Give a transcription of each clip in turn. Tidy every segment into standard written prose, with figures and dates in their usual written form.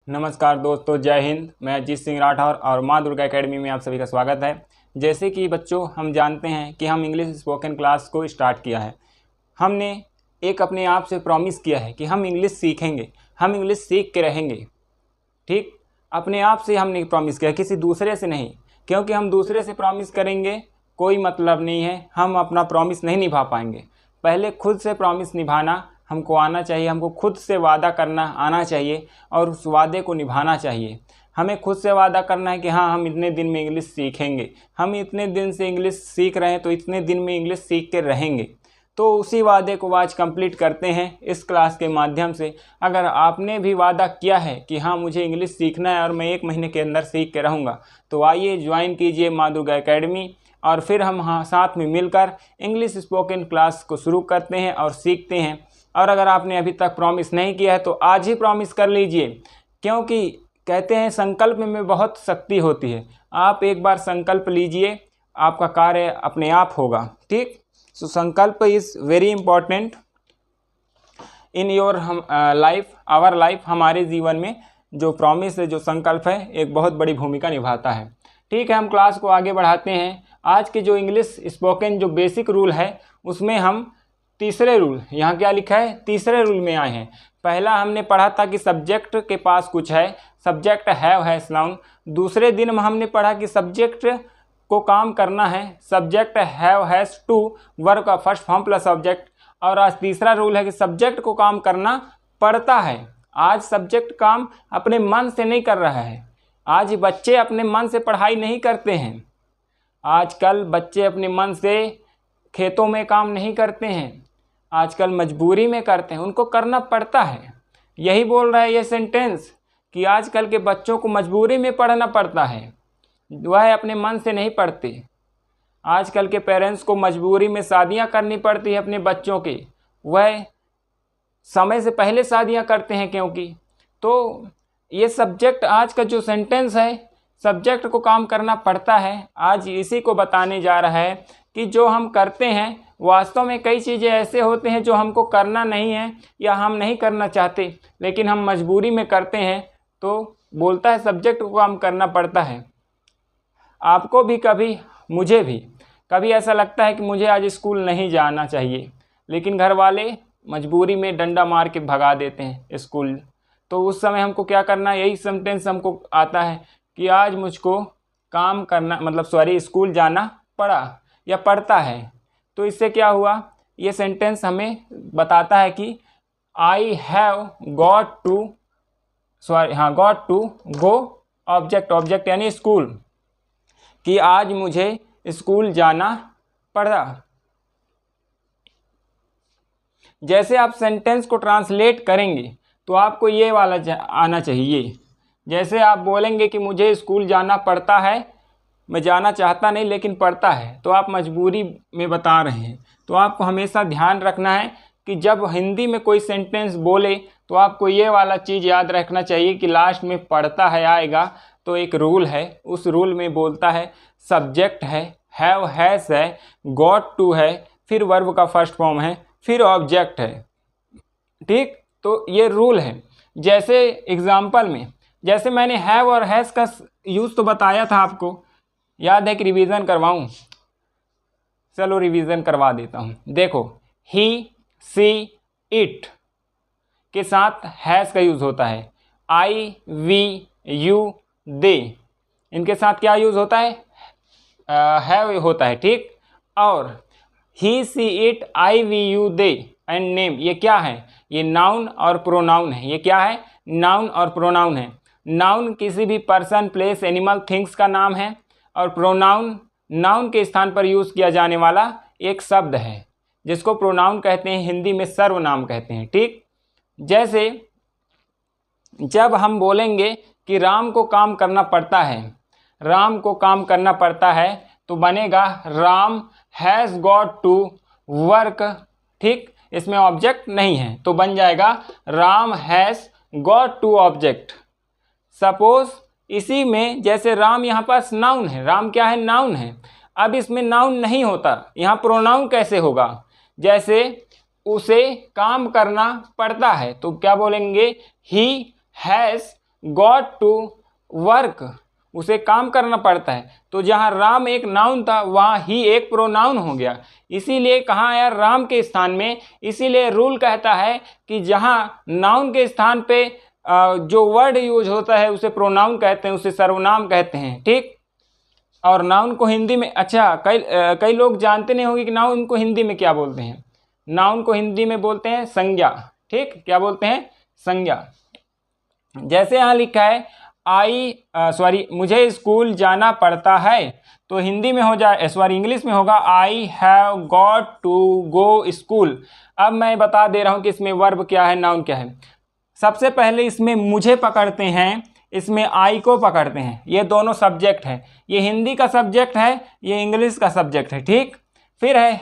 नमस्कार दोस्तों, जय हिंद। मैं अजीत सिंह राठौर और माँ दुर्गा एकेडमी में आप सभी का स्वागत है। जैसे कि बच्चों, हम जानते हैं कि हम इंग्लिश स्पोकन क्लास को स्टार्ट किया है। हमने एक अपने आप से प्रॉमिस किया है कि हम इंग्लिश सीखेंगे, हम इंग्लिश सीख के रहेंगे। ठीक, अपने आप से हमने प्रॉमिस किया, किसी दूसरे से नहीं। क्योंकि हम दूसरे से प्रॉमिस करेंगे कोई मतलब नहीं है, हम अपना प्रॉमिस नहीं निभा पाएंगे। पहले खुद से प्रॉमिस निभाना हमको आना चाहिए, हमको खुद से वादा करना आना चाहिए और उस वादे को निभाना चाहिए। हमें खुद से वादा करना है कि हाँ, हम इतने दिन में इंग्लिश सीखेंगे, हम इतने दिन से इंग्लिश सीख रहे हैं तो इतने दिन में इंग्लिश सीख के रहेंगे। तो उसी वादे को आज कंप्लीट करते हैं इस क्लास के माध्यम से। अगर आपने भी वादा किया है कि हाँ, मुझे इंग्लिश सीखना है और मैं 1 महीने के अंदर सीख के रहूँगा, तो आइए ज्वाइन कीजिए माँ दुर्गा एकेडमी और फिर हम हाँ साथ में मिलकर इंग्लिश स्पोकन क्लास को शुरू करते हैं और सीखते हैं। और अगर आपने अभी तक प्रॉमिस नहीं किया है तो आज ही प्रॉमिस कर लीजिए, क्योंकि कहते हैं संकल्प में बहुत शक्ति होती है। आप एक बार संकल्प लीजिए, आपका कार्य अपने आप होगा। ठीक, so sankalp is very important in your life, our life. हमारे जीवन में जो प्रॉमिस है, जो संकल्प है, एक बहुत बड़ी भूमिका निभाता है। ठीक है, हम क्लास को आगे बढ़ाते हैं। आज के जो इंग्लिश स्पोकन जो बेसिक रूल है, उसमें हम तीसरे रूल, यहाँ क्या लिखा है, तीसरे रूल में आए हैं। पहला हमने पढ़ा था कि सब्जेक्ट के पास कुछ है, सब्जेक्ट हैव हैज नाउन। दूसरे दिन में हमने पढ़ा कि सब्जेक्ट को काम करना है, subject have has to, verb का फर्स्ट फॉर्म प्लस ऑब्जेक्ट। और आज तीसरा रूल है कि सब्जेक्ट को काम करना पड़ता है। आज सब्जेक्ट काम अपने मन से नहीं कर रहा है। आज बच्चे अपने मन से पढ़ाई नहीं करते हैं। आजकल बच्चे अपने मन से खेतों में काम नहीं करते हैं, आजकल मजबूरी में करते हैं, उनको करना पड़ता है। यही बोल रहा है ये सेंटेंस कि आजकल के बच्चों को मजबूरी में पढ़ना पड़ता है, वह अपने मन से नहीं पढ़ते। आजकल के पेरेंट्स को मजबूरी में शादियां करनी पड़ती है अपने बच्चों की, वह समय से पहले शादियां करते हैं। क्योंकि तो ये सब्जेक्ट, आज का जो सेंटेंस है, सब्जेक्ट को काम करना पड़ता है, आज इसी को बताने जा रहा है कि जो हम करते हैं वास्तव में कई चीज़ें ऐसे होते हैं जो हमको करना नहीं है या हम नहीं करना चाहते, लेकिन हम मजबूरी में करते हैं। तो बोलता है सब्जेक्ट को काम करना पड़ता है। आपको भी कभी, मुझे भी कभी ऐसा लगता है कि मुझे आज स्कूल नहीं जाना चाहिए, लेकिन घर वाले मजबूरी में डंडा मार के भगा देते हैं स्कूल। तो उस समय हमको क्या करना है, यही सेंटेंस हमको आता है कि आज मुझको काम करना, मतलब स्कूल जाना पड़ा या पड़ता है। तो इससे क्या हुआ, ये सेंटेंस हमें बताता है कि I have got to go, object यानी स्कूल, कि आज मुझे स्कूल जाना पड़ा। जैसे आप सेंटेंस को ट्रांसलेट करेंगे तो आपको ये वाला आना चाहिए। जैसे आप बोलेंगे कि मुझे स्कूल जाना पड़ता है, मैं जाना चाहता नहीं लेकिन पड़ता है, तो आप मजबूरी में बता रहे हैं। तो आपको हमेशा ध्यान रखना है कि जब हिंदी में कोई सेंटेंस बोले तो आपको ये वाला चीज़ याद रखना चाहिए कि लास्ट में पड़ता है आएगा। तो एक रूल है, उस रूल में बोलता है सब्जेक्ट है, हैव हैज है, गॉट टू है, फिर वर्ब का फर्स्ट फॉर्म है, फिर ऑब्जेक्ट है। ठीक, तो ये रूल है। जैसे एग्जाम्पल में, जैसे मैंने हैव और हैज़ का यूज़ तो बताया था आपको, याद है कि रिवीजन करवाऊं? चलो रिवीजन करवा देता हूं। देखो, ही, सी, इट के साथ हैज़ का यूज़ होता है। आई, वी, यू, दे, इनके साथ क्या यूज़ होता है, हैव होता है। ठीक, और he, she, it, I, we, you, they and name, ये क्या है, ये नाउन और प्रोनाउन है। ये क्या है, नाउन और प्रोनाउन है। नाउन किसी भी पर्सन, प्लेस, एनिमल, थिंग्स का नाम है, और प्रोनाउन नाउन के स्थान पर यूज़ किया जाने वाला एक शब्द है, जिसको प्रोनाउन कहते हैं, हिंदी में सर्वनाम कहते हैं। ठीक, जैसे जब हम बोलेंगे कि राम को काम करना पड़ता है, राम को काम करना पड़ता है, तो बनेगा Ram has got to work. ठीक, इसमें ऑब्जेक्ट नहीं है तो बन जाएगा Ram has got to object. Suppose इसी में जैसे राम यहाँ पास नाउन है, राम क्या है, नाउन है। अब इसमें नाउन नहीं होता, यहाँ प्रोनाउन कैसे होगा, जैसे उसे काम करना पड़ता है तो क्या बोलेंगे, he has got to work, उसे काम करना पड़ता है। तो जहाँ राम एक नाउन था वहाँ ही एक प्रोनाउन हो गया, इसीलिए कहाँ आया राम के स्थान में। इसीलिए रूल कहता है कि जहाँ नाउन के स्थान पे जो वर्ड यूज होता है उसे प्रोनाउन कहते हैं, उसे सर्वनाम कहते हैं, ठीक। और नाउन को हिंदी में, अच्छा कई लोग जानते नहीं होंगे कि नाउन को हिंदी में क्या बोलते हैं। नाउन को हिंदी में बोलते हैं संज्ञा, ठीक। क्या बोलते हैं? संज्ञा। जैसे यहाँ लिखा है मुझे स्कूल जाना पड़ता है, तो हिंदी में हो जाए, इंग्लिश में होगा I have got to go school. अब मैं बता दे रहा हूँ कि इसमें वर्ब क्या है, नाउन क्या है। सबसे पहले इसमें मुझे पकड़ते हैं, इसमें आई को पकड़ते हैं, ये दोनों सब्जेक्ट है। ये हिंदी का सब्जेक्ट है, ये इंग्लिश का सब्जेक्ट है, ठीक। फिर है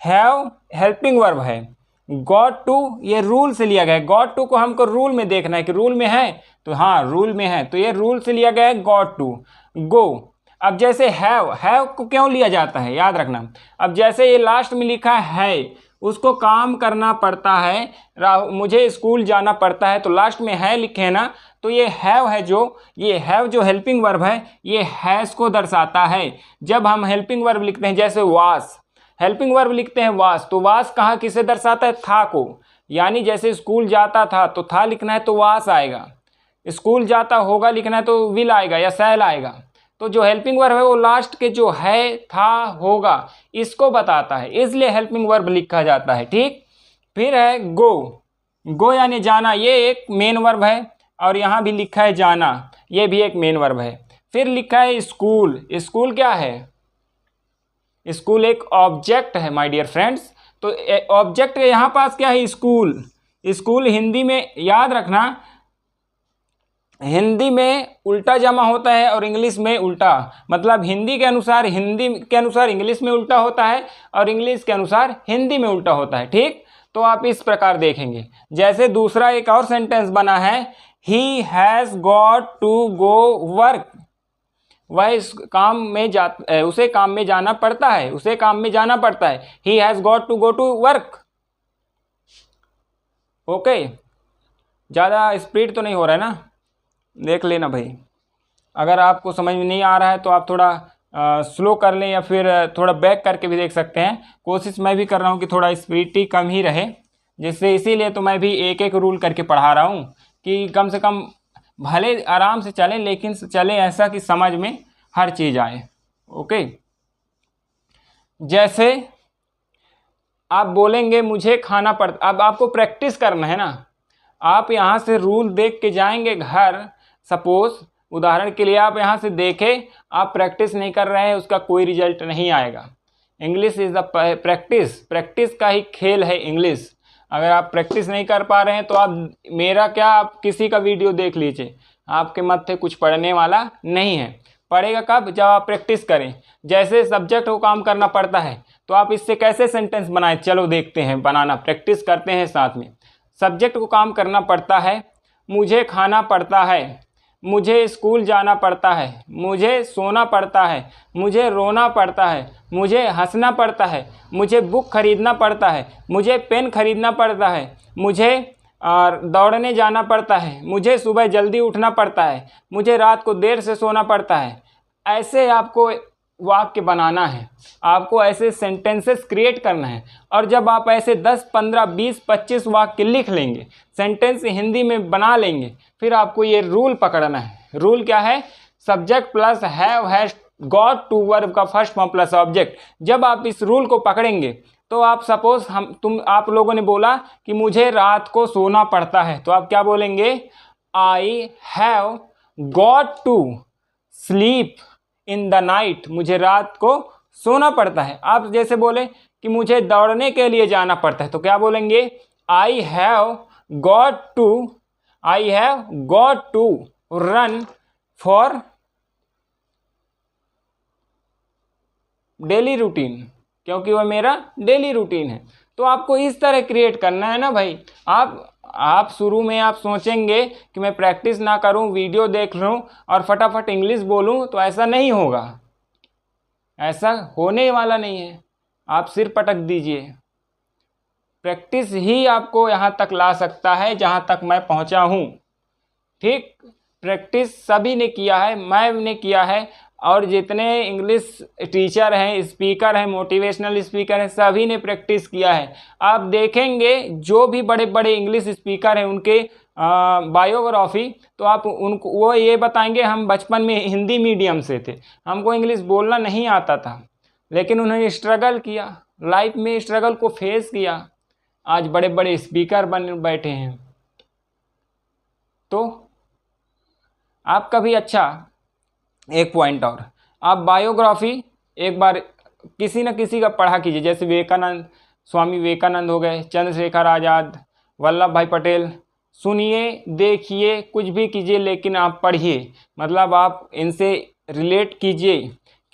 हैव हेल्पिंग वर्ब है। गॉट टू ये रूल से लिया गया है, गॉट टू को हमको रूल में देखना है कि रूल में है, तो हाँ रूल में है, तो ये रूल से लिया गया है गॉट टू गो। अब जैसे हैव को क्यों लिया जाता है याद रखना। अब जैसे ये लास्ट में लिखा है, उसको काम करना पड़ता है, मुझे स्कूल जाना पड़ता है, तो लास्ट में है लिखे हैं ना, तो ये हैव है, ये हैव जो हेल्पिंग वर्ब है ये हैज़ को दर्शाता है। जब हम हेल्पिंग वर्ब लिखते हैं, जैसे वास, हेल्पिंग वर्ब लिखते हैं वास, तो वास कहाँ किसे दर्शाता है? था को। यानी जैसे स्कूल जाता था तो था लिखना है तो वास आएगा, स्कूल जाता होगा लिखना है तो विल आएगा या शैल आएगा। तो जो हेल्पिंग वर्ब है वो लास्ट के जो है, था, होगा इसको बताता है, इसलिए हेल्पिंग वर्ब लिखा जाता है, ठीक। फिर है गो यानी जाना, ये एक मेन वर्ब है, और यहाँ भी लिखा है जाना, ये भी एक मेन वर्ब है। फिर लिखा है स्कूल क्या है? स्कूल एक ऑब्जेक्ट है माय डियर फ्रेंड्स। तो ऑब्जेक्ट यहाँ पास क्या है? स्कूल हिंदी में याद रखना, हिंदी में उल्टा जमा होता है और इंग्लिश में उल्टा, मतलब हिंदी के अनुसार इंग्लिश में उल्टा होता है और इंग्लिश के अनुसार हिंदी में उल्टा होता है, ठीक। तो आप इस प्रकार देखेंगे। जैसे दूसरा एक और सेंटेंस बना है, he has got to go work, वह उसे काम में जाना पड़ता है, he has got to go to work. Okay, ज़्यादा स्पीड तो नहीं हो रहा है ना, देख लेना भाई। अगर आपको समझ में नहीं आ रहा है तो आप थोड़ा स्लो कर लें या फिर थोड़ा बैक करके भी देख सकते हैं। कोशिश मैं भी कर रहा हूँ कि थोड़ा स्पीड ही कम ही रहे, जिससे इसीलिए तो मैं भी एक एक रूल करके पढ़ा रहा हूँ कि कम से कम भले आराम से चलें, लेकिन चलें ऐसा कि समझ में हर चीज़ आए। ओके, जैसे आप बोलेंगे मुझे खाना पड़ता, अब आपको प्रैक्टिस करना है ना। आप यहाँ से रूल देख के जाएंगे घर, सपोज उदाहरण के लिए आप यहाँ से देखें, आप प्रैक्टिस नहीं कर रहे हैं, उसका कोई रिजल्ट नहीं आएगा। इंग्लिश इज़ द प्रैक्टिस का ही खेल है इंग्लिश। अगर आप प्रैक्टिस नहीं कर पा रहे हैं तो आप किसी का वीडियो देख लीजिए, आपके मत्थे कुछ पढ़ने वाला नहीं है। पढ़ेगा कब? जब आप प्रैक्टिस करें। जैसे सब्जेक्ट को काम करना पड़ता है, तो आप इससे कैसे सेंटेंस बनाएं, चलो देखते हैं बनाना, प्रैक्टिस करते हैं साथ में। सब्जेक्ट को काम करना पड़ता है, मुझे खाना पड़ता है, मुझे स्कूल जाना पड़ता है, मुझे सोना पड़ता है, मुझे रोना पड़ता है, मुझे हंसना पड़ता है, मुझे बुक खरीदना पड़ता है, मुझे पेन खरीदना पड़ता है, मुझे दौड़ने जाना पड़ता है, मुझे सुबह जल्दी उठना पड़ता है, मुझे रात को देर से सोना पड़ता है। ऐसे आपको वाक्य बनाना है, आपको ऐसे सेंटेंसेस क्रिएट करना है। और जब आप ऐसे 10, 15, 20, 25 वाक्य लिख लेंगे, सेंटेंस हिंदी में बना लेंगे, फिर आपको ये रूल पकड़ना है। रूल क्या है? Subject plus have has got to verb का फर्स्ट फॉर्म प्लस ऑब्जेक्ट। जब आप इस रूल को पकड़ेंगे तो आप सपोज आप लोगों ने बोला कि मुझे रात को सोना पड़ता है, तो आप क्या बोलेंगे? I have got to sleep in the night, मुझे रात को सोना पड़ता है। आप जैसे बोले कि मुझे दौड़ने के लिए जाना पड़ता है, तो क्या बोलेंगे? I have got to run for daily routine, क्योंकि वह मेरा डेली रूटीन है। तो आपको इस तरह क्रिएट करना है ना भाई। आप शुरू में आप सोचेंगे कि मैं प्रैक्टिस ना करूं, वीडियो देख लूं और फटाफट इंग्लिश बोलूं, तो ऐसा नहीं होगा, ऐसा होने वाला नहीं है। आप सिर पटक दीजिए, प्रैक्टिस ही आपको यहाँ तक ला सकता है जहाँ तक मैं पहुँचा हूँ। ठीक, प्रैक्टिस सभी ने किया है, मैंने किया है, और जितने इंग्लिश टीचर हैं, स्पीकर हैं, मोटिवेशनल स्पीकर हैं, सभी ने प्रैक्टिस किया है। आप देखेंगे जो भी बड़े बड़े इंग्लिश स्पीकर हैं उनके बायोग्राफी, तो आप उनको वो ये बताएंगे हम बचपन में हिंदी मीडियम से थे, हमको इंग्लिश बोलना नहीं आता था, लेकिन उन्होंने स्ट्रगल किया, लाइफ में स्ट्रगल को फेस किया, आज बड़े बड़े स्पीकर बन बैठे हैं। तो आपका भी अच्छा एक पॉइंट और, आप बायोग्राफी एक बार किसी न किसी का पढ़ा कीजिए, जैसे विवेकानंद, स्वामी विवेकानंद हो गए, चंद्रशेखर आज़ाद, वल्लभ भाई पटेल। सुनिए, देखिए, कुछ भी कीजिए, लेकिन आप पढ़िए, मतलब आप इनसे रिलेट कीजिए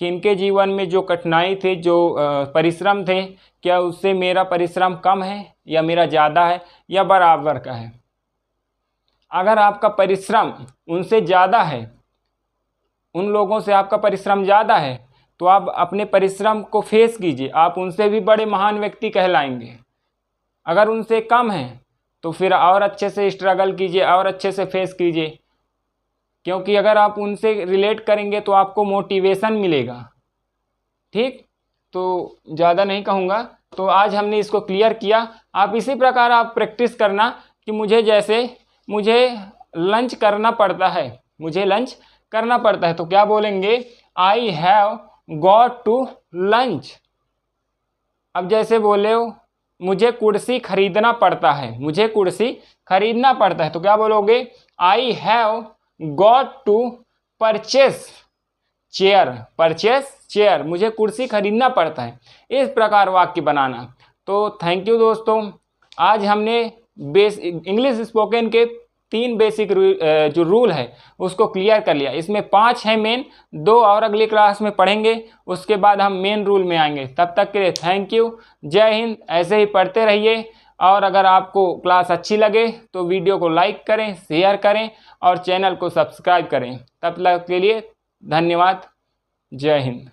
कि इनके जीवन में जो कठिनाई थे, जो परिश्रम थे, क्या उससे मेरा परिश्रम कम है या मेरा ज़्यादा है या बराबर का है। अगर आपका परिश्रम उनसे ज़्यादा है, उन लोगों से आपका परिश्रम ज़्यादा है, तो आप अपने परिश्रम को फेस कीजिए, आप उनसे भी बड़े महान व्यक्ति कहलाएंगे। अगर उनसे कम है तो फिर और अच्छे से स्ट्रगल कीजिए, और अच्छे से फेस कीजिए, क्योंकि अगर आप उनसे रिलेट करेंगे तो आपको मोटिवेशन मिलेगा। ठीक, तो ज़्यादा नहीं कहूँगा, तो आज हमने इसको क्लियर किया। आप इसी प्रकार आप प्रैक्टिस करना कि मुझे लंच करना पड़ता है, मुझे लंच करना पड़ता है, तो क्या बोलेंगे, I have got to lunch. अब जैसे बोले हो मुझे कुर्सी खरीदना पड़ता है, मुझे कुर्सी खरीदना पड़ता है, तो क्या बोलोगे, I have got to purchase chair, purchase chair, मुझे कुर्सी खरीदना पड़ता है। इस प्रकार वाक्य बनाना। तो थैंक यू दोस्तों, आज हमने इंग्लिश स्पोकन के 3 बेसिक जो रूल है उसको क्लियर कर लिया। इसमें 5 हैं मेन, 2 और अगली क्लास में पढ़ेंगे, उसके बाद हम मेन रूल में आएंगे। तब तक के लिए थैंक यू, जय हिंद। ऐसे ही पढ़ते रहिए, और अगर आपको क्लास अच्छी लगे तो वीडियो को लाइक करें, शेयर करें और चैनल को सब्सक्राइब करें। तब तक के लिए धन्यवाद, जय हिंद।